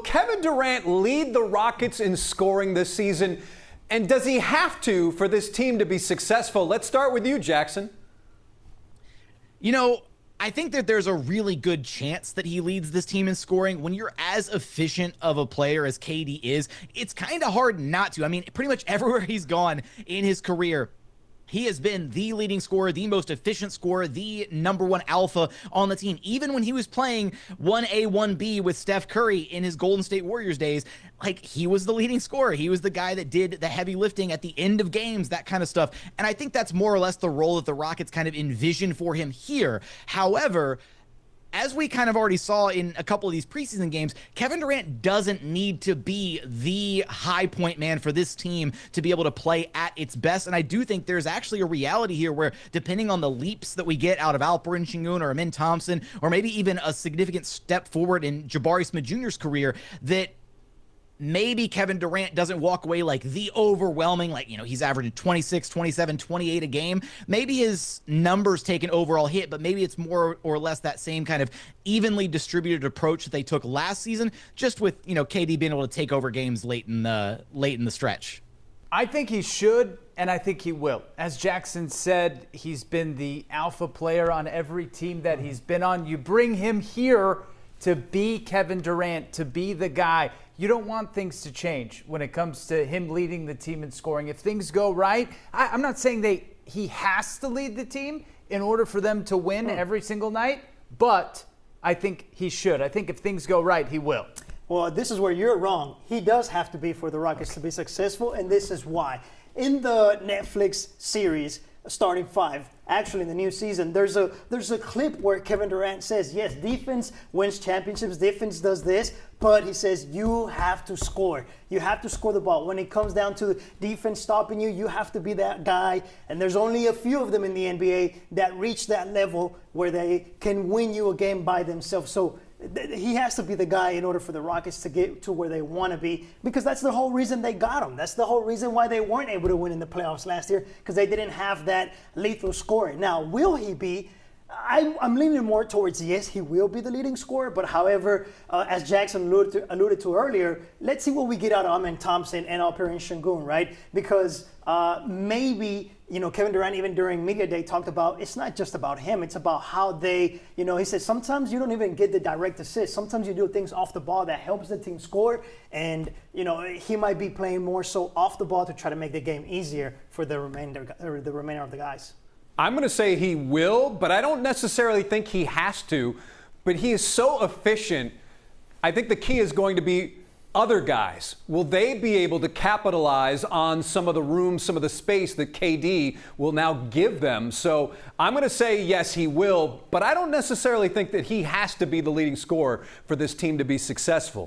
Kevin Durant lead the Rockets in scoring this season? And does he have to for this team to be successful? Let's start with you, Jackson. I think that there's a really good chance that he leads this team in scoring. When you're as efficient of a player as KD is, it's kind of hard not to. I mean, pretty much everywhere he's gone in his career, he has been the leading scorer, the most efficient scorer, the #1 alpha on the team. Even when he was playing 1A, 1B with Steph Curry in his Golden State Warriors days, he was the leading scorer. He was the guy that did the heavy lifting at the end of games, that kind of stuff. And I think that's more or less the role that the Rockets kind of envision for him here. However, as we kind of already saw in a couple of these preseason games, Kevin Durant doesn't need to be the high point man for this team to be able to play at its best. And I do think there's actually a reality here where, depending on the leaps that we get out of Alperen Sengun or Amin Thompson, or maybe even a significant step forward in Jabari Smith Jr.'s career, that maybe Kevin Durant doesn't walk away like the overwhelming, he's averaging 26, 27, 28 a game. Maybe his numbers take an overall hit, but maybe it's more or less that same kind of evenly distributed approach that they took last season, just with, KD being able to take over games late in the stretch. I think he should, and I think he will. As Jackson said, he's been the alpha player on every team that he's been on. You bring him here to be Kevin Durant, to be the guy. You don't want things to change when it comes to him leading the team in scoring. If things go right, I'm not saying he has to lead the team in order for them to win every single night, but I think he should. I think if things go right, he will. Well, this is where you're wrong. He does have to be for the Rockets to be successful, and this is why. In the Netflix series, Starting Five, actually in the new season, there's a clip where Kevin Durant says, yes, defense wins championships, defense does this, but he says you have to score. You have to score the ball. When it comes down to defense stopping you, you have to be that guy. And there's only a few of them in the NBA that reach that level where they can win you a game by themselves. So he has to be the guy in order for the Rockets to get to where they want to be, because that's the whole reason they got him. That's the whole reason why they weren't able to win in the playoffs last year, because they didn't have that lethal scoring. Now, will he be? I'm leaning more towards yes, he will be the leading scorer. But however, as Jackson alluded to earlier, let's see what we get out of Amin Thompson and Alperen Sengun, right? Because maybe, Kevin Durant, even during Media Day, talked about it's not just about him. It's about how they, he said sometimes you don't even get the direct assist. Sometimes you do things off the ball that helps the team score. And, he might be playing more so off the ball to try to make the game easier for the remainder of the guys. I'm going to say he will, but I don't necessarily think he has to. But he is so efficient. I think the key is going to be other guys. Will they be able to capitalize on some of the room, some of the space that KD will now give them? So I'm going to say yes, he will, but I don't necessarily think that he has to be the leading scorer for this team to be successful.